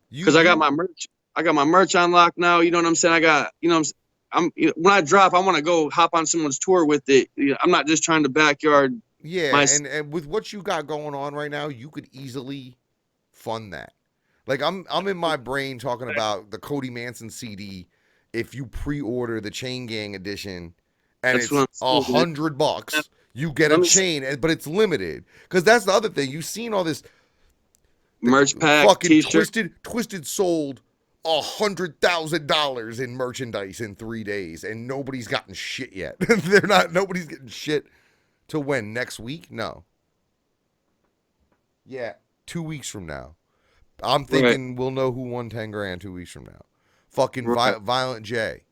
because I got my merch on lock now. You know what I'm saying? I got, when I drop, I want to go hop on someone's tour with it. I'm not just trying to backyard Yeah, my. and with what you got going on right now, you could easily fund that. Like I'm in my brain talking about the Cody Manson CD. If you pre-order the Chain Gang edition, and That's it's what I'm saying. $100, you get a Let me chain, but it's limited. Because that's the other thing. You've seen all this merch pack, fucking t-shirt. twisted sold $100,000 in merchandise in 3 days, and nobody's gotten shit yet. Nobody's getting shit till when? Next week? No. Yeah, 2 weeks from now. I'm Right, thinking we'll know who won 10 grand 2 weeks from now. Fucking right, Violent J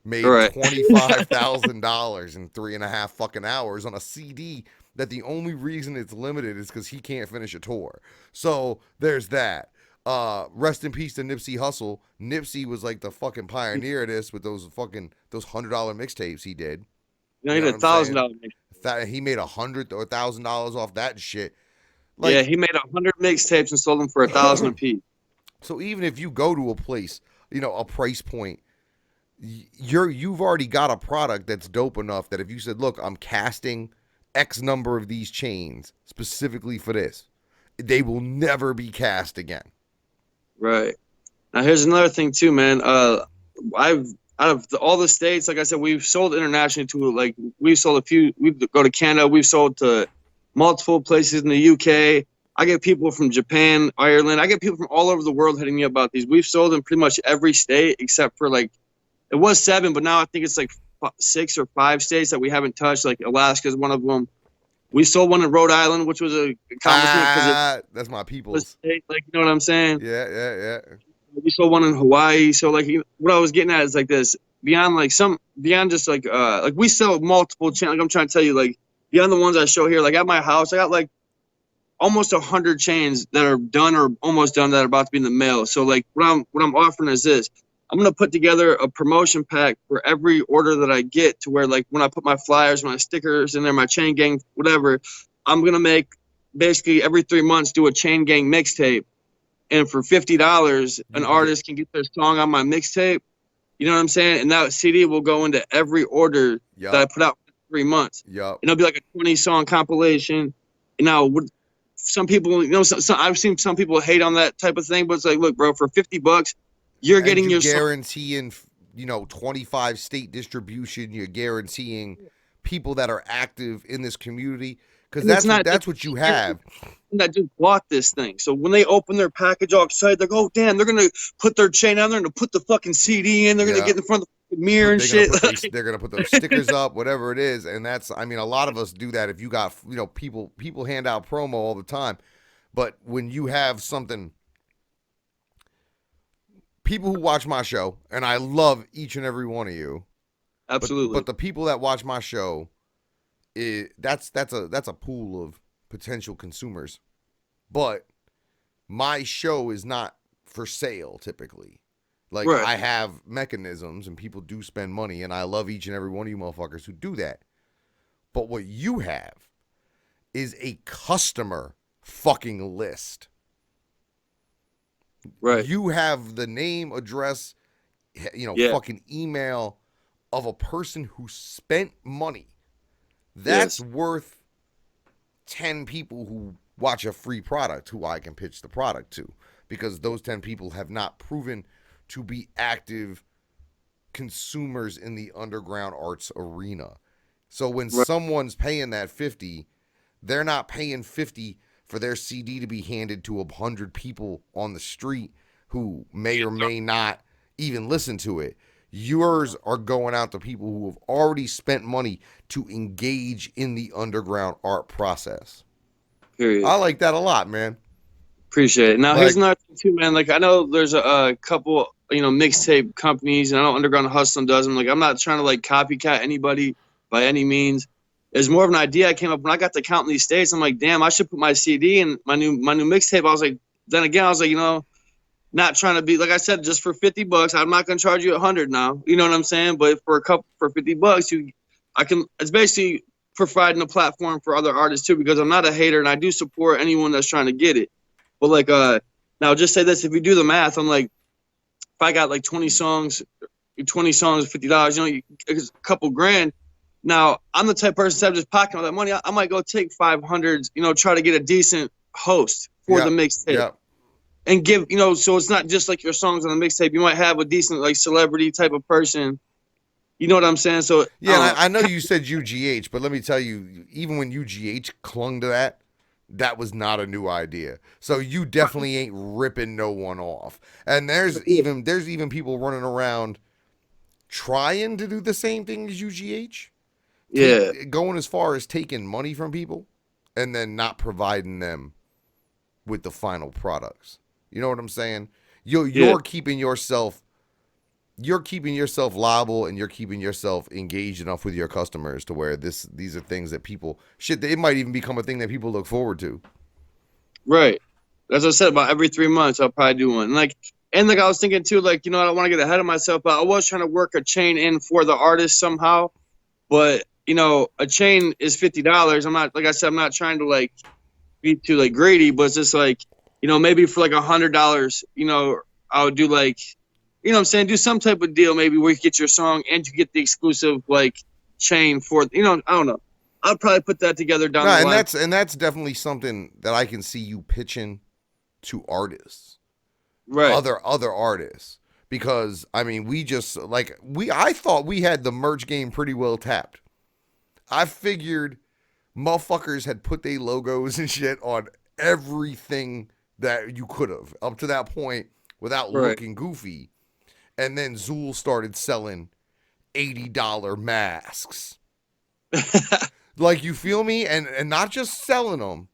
made right. $25,000 in 3.5 fucking hours on a CD that the only reason it's limited is because he can't finish a tour. So there's that. Rest in peace to Nipsey Hussle. Nipsey was like the fucking pioneer of this with those $100 mixtapes he did. You know, You he know did what a I'm thousand saying? dollar. He made $100 or $1,000 off that shit. Yeah, Like, he made 100 mixtapes and sold them for 1,000 a piece. so even if you go to a place, a price point, you've already got a product that's dope enough that if you said, look, I'm casting X number of these chains specifically for this, they will never be cast again. Right. Now here's another thing too, man. I've out of all the states, like I said, we've sold internationally to like we've sold a few. We go to Canada. We've sold to multiple places in the UK. I get people from Japan, Ireland. I get people from all over the world hitting me about these. We've sold in pretty much every state except for like it was 7, but now I think it's like 6 or 5 states that we haven't touched. Like Alaska is one of them. We sold one in Rhode Island, which was a accomplishment because it That's my was people's. state, like you know what I'm saying. Yeah. We saw one in Hawaii. So like what I was getting at is like this beyond like beyond just like we sell multiple channels. Like I'm trying to tell you like beyond the ones I show here. Like at my house, I got like almost 100 chains that are done or almost done that are about to be in the mail. So like what I'm offering is this. I'm gonna put together a promotion pack for every order that I get to where like when I put my flyers, my stickers in there, my chain gang, whatever, I'm gonna make basically every 3 months do a chain gang mixtape. And for $50, an You can get. artist can get their song on my mixtape. You know what I'm saying? And that CD will go into every order that I Yup. put out for 3 months. Yup. And it'll be like a 20-song compilation. And now, some people, I've seen some people hate on that type of thing, but it's like, look, bro, for $50, you're And getting you your song. guaranteeing, 25 state distribution. You're guaranteeing people that are active in this community because And it's not that's what you have. that just bought this thing. So when they open their package all excited, they're like, oh, damn, they're going to put their chain on there and to put the fucking CD in. They're going to Yeah. get in front of the mirror and They're shit. they're gonna put those stickers up, whatever it is, and that's. I mean, a lot of us do that. If you got, people hand out promo all the time, but when you have something, people who watch my show, and I love each and every one of you, Absolutely. but the people that watch my show, that's a pool of potential consumers, but my show is not for sale typically. Like, Right. I have mechanisms and people do spend money, and I love each and every one of you motherfuckers who do that. But what you have is a customer fucking list. Right. You have the name, address, Yeah. fucking email of a person who spent money. That's Yes. worth 10 people who watch a free product who I can pitch the product to, because those 10 people have not proven to be active consumers in the underground arts arena. So when Right. someone's paying that 50, they're not paying 50 for their CD to be handed to 100 people on the street who may or may not even listen to it. Yours are going out to people who have already spent money to engage in the underground art process. Period. I like that a lot, man. Appreciate it. Now, Like- here's another thing too, man. Like, I know there's a couple, mixtape companies, and I know Underground Hustle does them. Like, I'm not trying to like copycat anybody by any means. It's more of an idea I came up when I got to counting these states. I'm like, damn, I should put my CD and my new mixtape. I was like, then again, I was like, not trying to be like I said, just for $50. I'm not gonna charge you $100 now. You know what I'm saying? But for $50, it's basically providing a platform for other artists too, because I'm not a hater and I do support anyone that's trying to get it. But like now just say this, if you do the math, I'm like, if I got like 20 songs, $50, it's a couple grand. Now I'm the type of person instead of just pocketing all that money, I might go take 500, try to get a decent host for the mixtape. Yeah. And give, so it's not just like your songs on the mixtape. You might have a decent like celebrity type of person. You know what I'm saying? So yeah, I know you said UGH, but let me tell you, even when UGH clung to that was not a new idea. So you definitely ain't ripping no one off. And there's even people running around trying to do the same thing as UGH. Yeah. Going as far as taking money from people and then not providing them with the final products. You know what I'm saying? You're keeping yourself liable, and you're keeping yourself engaged enough with your customers to where these are things that people it might even become a thing that people look forward to. Right. As I said, about every 3 months I'll probably do one. And I was thinking too, I don't want to get ahead of myself, but I was trying to work a chain in for the artist somehow. But a chain is $50. I'm not, like I said, I'm not trying to be too greedy, but it's just maybe for $100, I would do what I'm saying, do some type of deal maybe where you get your song and you get the exclusive chain for I don't know. I'll probably put that together down the line. And that's definitely something that I can see you pitching to artists. Right. Other artists. Because I mean, I thought we had the merch game pretty well tapped. I figured motherfuckers had put their logos and shit on everything that you could have up to that point without looking goofy. And then Zool started selling $80 masks. You feel me? And not just selling them,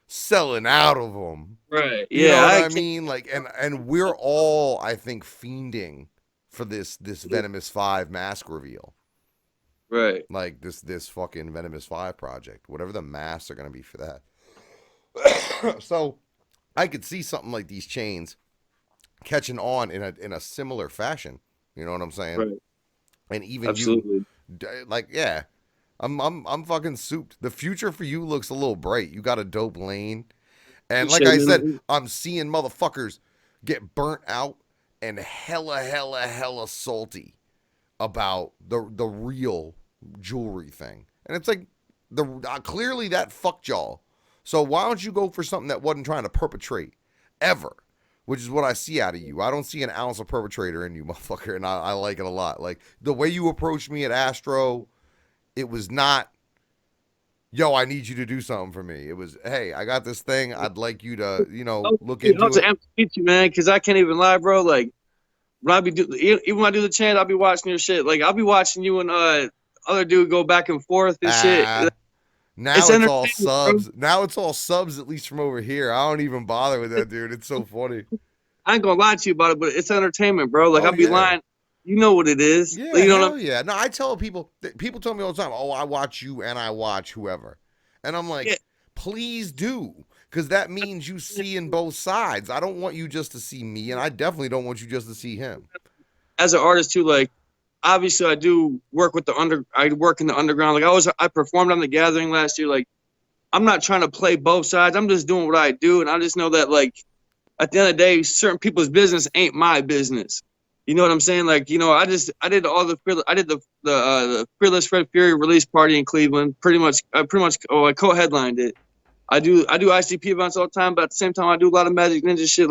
selling out of them. Right. You know what I mean? And we're all, I think, fiending for this Venomous 5 mask reveal. Right. This fucking Venomous 5 project. Whatever the masks are going to be for that. So I could see something like these chains catching on in a similar fashion. You know what I'm saying? Right. And even Absolutely. you, I'm fucking souped. The future for you looks a little bright. You got a dope lane, and like I said, I'm seeing motherfuckers get burnt out and hella salty about the real jewelry thing. And it's clearly that fucked y'all. So why don't you go for something that wasn't trying to perpetrate ever? Which is what I see out of you. I don't see an ounce of perpetrator in you, motherfucker, and I like it a lot. The way you approached me at Astro, it was not, yo, I need you to do something for me. It was, hey, I got this thing. I'd like you to, look into it. To meet you, man, because I can't even lie, bro. When I even when I do the chant, I'll be watching your shit. I'll be watching you and other dude go back and forth and shit. Now it's all subs. Bro. Now it's all subs, at least from over here. I don't even bother with that, dude. It's so funny. I ain't gonna lie to you about it, but it's entertainment, bro. I'll be lying. You know what it is. Yeah, yeah. No, I tell people tell me all the time, oh, I watch you and I watch whoever. And I'm like, please do. Because that means you see in both sides. I don't want you just to see me, and I definitely don't want you just to see him. As an artist too, obviously I do work with I work in the underground. I performed on The Gathering last year. I'm not trying to play both sides. I'm just doing what I do, and I just know that at the end of the day, certain people's business ain't my business. You know what I'm saying? I did the Fearless Fred Fury release party in Cleveland. I co-headlined it. I do ICP events all the time, but at the same time I do a lot of Magic Ninja shit.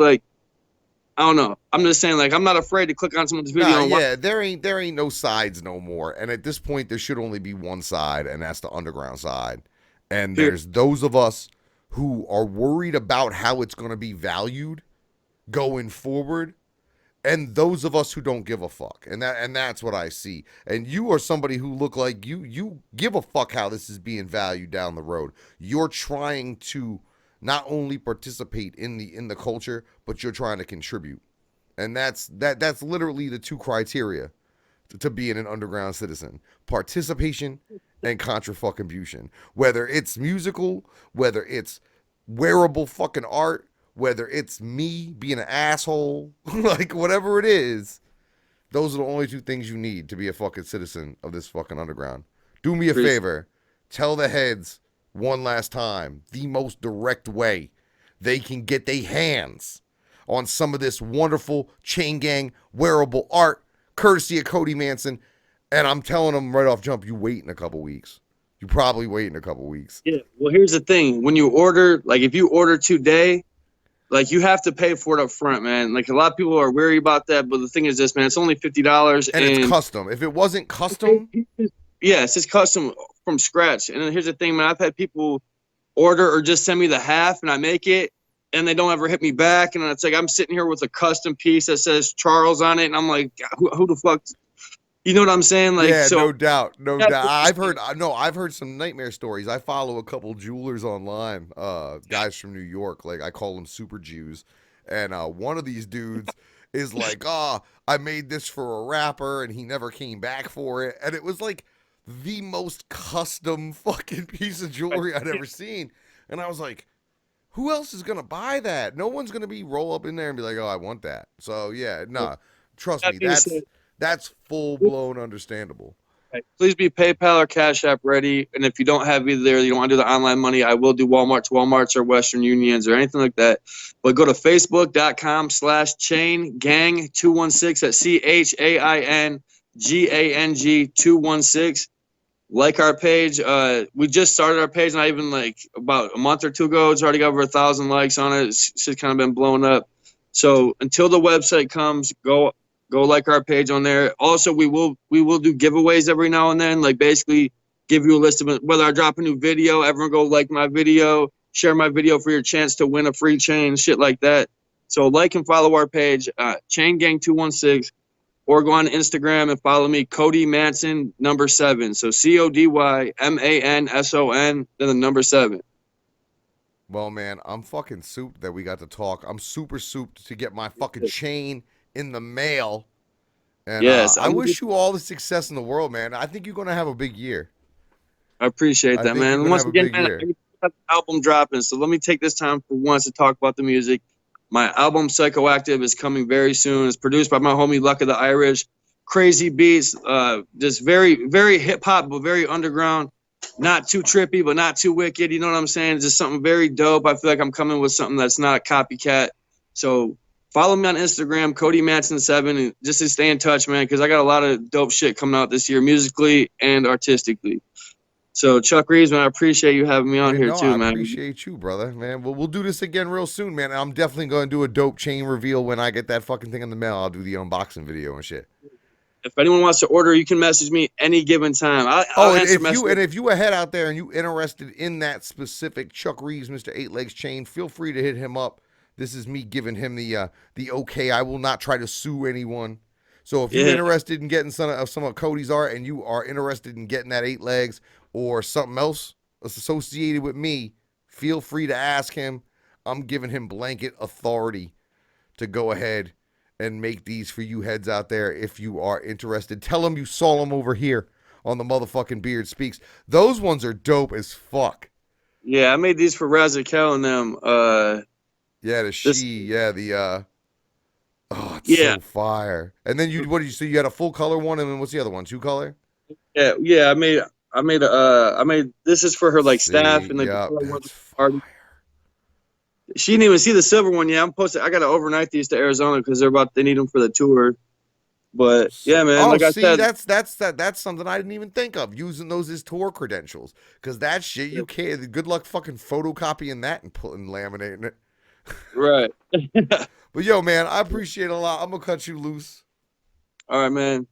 I don't know. I'm just saying, like, I'm not afraid to click on someone's video Nah, and watch. yeah, there ain't no sides no more. And at this point, there should only be one side, and that's the underground side. And Period. there's those of us who are worried about how it's going to be valued going forward, and those of us who don't give a fuck. And that's what I see. And you are somebody who look like you give a fuck how this is being valued down the road. You're trying to not only participate in the culture, but you're trying to contribute. And that's literally the two criteria to being an underground citizen: participation and contribution. Whether it's musical, whether it's wearable fucking art, whether it's me being an asshole, like whatever it is, those are the only two things you need to be a fucking citizen of this fucking underground. Do me a favor, tell the heads one last time the most direct way they can get their hands on some of this wonderful ChainGang wearable art, courtesy of Cody Manson. And I'm telling them right off jump, you wait in a couple weeks. You probably wait in a couple weeks. Yeah. Well, here's the thing: when you order, like, if you order today, like, you have to pay for it up front, man. Like, a lot of people are weary about that, but the thing is this, man: it's only $50, And it's custom. If it wasn't custom, yes, it's custom from scratch. And then here's the thing, man: I've had people order or just send me the half, and I make it, and they don't ever hit me back. And it's like I'm sitting here with a custom piece that says Charles on it, and I'm like, who the fuck? You know what I'm saying? Like, yeah, so no doubt, no doubt. I've heard some nightmare stories. I follow a couple jewelers online, guys from New York. Like I call them super Jews, and one of these dudes is like, "Oh, I made this for a rapper, and he never came back for it." And it was like the most custom fucking piece of jewelry I'd ever seen. And I was like, "Who else is gonna buy that? No one's gonna be roll up in there and be like, oh, I want that.'" So yeah, nah, trust me, that's full blown understandable. please be PayPal or Cash App ready. And if you don't have either, you don't want to do the online money, I will do Walmart to Walmarts or Western Unions or anything like that. But go to facebook.com/ChainGang216. That's ChainGang216. Like our page. We just started our page, not even like about a month or two ago. It's already got over 1,000 likes on it. It's just kind of been blowing up. So until the website comes, go like our page on there. Also, we will do giveaways every now and then. Like, basically give you a list of whether I drop a new video, everyone go like my video, share my video for your chance to win a free chain, shit like that. So like and follow our page, ChainGang216, or go on Instagram and follow me, Cody Manson 7. So CodyManson, then the number 7. Well, man, I'm fucking souped that we got to talk. I'm super souped to get my fucking chain in the mail. And Yes, I wish you all the success in the world, man. I think you're gonna have a big year. I appreciate I that, think you're man. gonna Once have a again, big man, year. I got the album dropping, so let me take this time for once to talk about the music. My album Psychoactive is coming very soon. It's produced by my homie Luck of the Irish. Crazy beats, just very, very hip hop, but very underground. Not too trippy, but not too wicked. You know what I'm saying? Just something very dope. I feel like I'm coming with something that's not a copycat. So follow me on Instagram, Cody Manson 7, and just to stay in touch, man, because I got a lot of dope shit coming out this year, musically and artistically. So Chuck Reeves, man, I appreciate you having me on here too, I man. appreciate you, brother, man. Well, we'll do this again real soon, man. I'm definitely gonna do a dope chain reveal when I get that fucking thing in the mail. I'll do the unboxing video and shit. If anyone wants to order, you can message me any given time. I'll Oh, and answer if you are head out there and you interested in that specific Chuck Reeves, Mr. Eight Legs chain, feel free to hit him up. This is me giving him the okay. I will not try to sue anyone. So if you're interested in getting some of Cody's art and you are interested in getting that 8 legs or something else associated with me, feel free to ask him. I'm giving him blanket authority to go ahead and make these for you heads out there if you are interested. Tell him you saw him over here on the motherfucking Beard Speaks. Those ones are dope as fuck. Yeah, I made these for Razakel and them. Yeah, oh, it's so fire. And then what did you say? You had a full color one, and then what's the other one? 2 color? Yeah. I made this is for her like staff and like the color that's party. She didn't even see the silver one yet. I gotta overnight these to Arizona because they need them for the tour. But yeah, man. Like I said, that's something I didn't even think of, using those as tour credentials. Because that shit, you can't. Good luck fucking photocopying that and laminating it. Right. But yo, man, I appreciate it a lot. I'm gonna cut you loose. All right, man.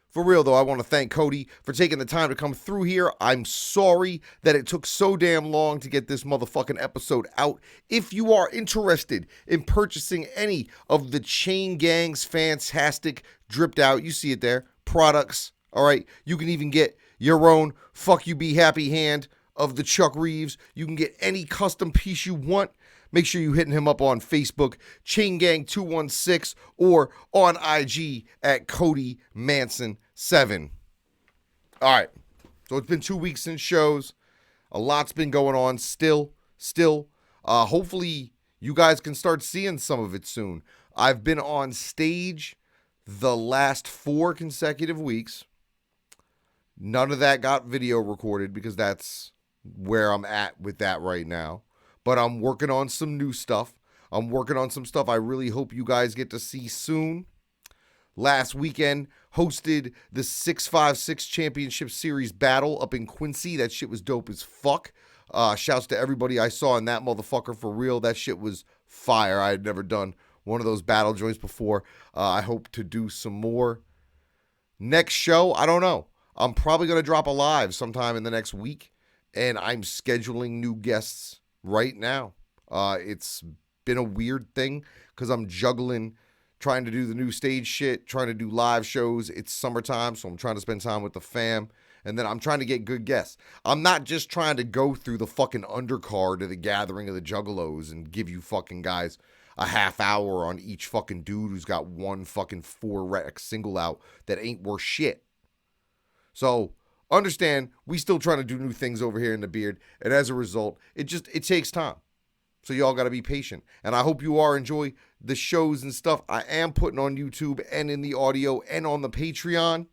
For real, though, I want to thank Cody for taking the time to come through here. I'm sorry that it took so damn long to get this motherfucking episode out. If you are interested in purchasing any of the ChainGang's fantastic, dripped out, you see it there, products, all right? You can even get your own Fuck You Be Happy hand of the Chuck Reeves. You can get any custom piece you want. Make sure you're hitting him up on Facebook, ChainGang216, or on IG at Cody Manson 7. All right. So it's been 2 weeks since shows. A lot's been going on still. Hopefully you guys can start seeing some of it soon. I've been on stage the last 4 consecutive weeks. None of that got video recorded because that's where I'm at with that right now. But I'm working on some new stuff. I'm working on some stuff I really hope you guys get to see soon. Last weekend, hosted the 656 Championship Series battle up in Quincy. That shit was dope as fuck. Shouts to everybody I saw in that motherfucker for real. That shit was fire. I had never done one of those battle joints before. I hope to do some more. Next show, I don't know. I'm probably going to drop a live sometime in the next week. And I'm scheduling new guests right now. It's been a weird thing because I'm juggling trying to do the new stage shit, trying to do live shows. It's summertime, so I'm trying to spend time with the fam. And then I'm trying to get good guests. I'm not just trying to go through the fucking undercard of the Gathering of the Juggalos and give you fucking guys a half hour on each fucking dude who's got one fucking 4-rec single out that ain't worth shit. So understand, we still trying to do new things over here in the beard. And as a result, it takes time. So y'all got to be patient. And I hope you are enjoy the shows and stuff I am putting on YouTube and in the audio and on the Patreon.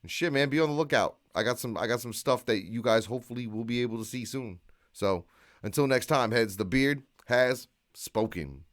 And shit, man, be on the lookout. I got some stuff that you guys hopefully will be able to see soon. So until next time, heads, the beard has spoken.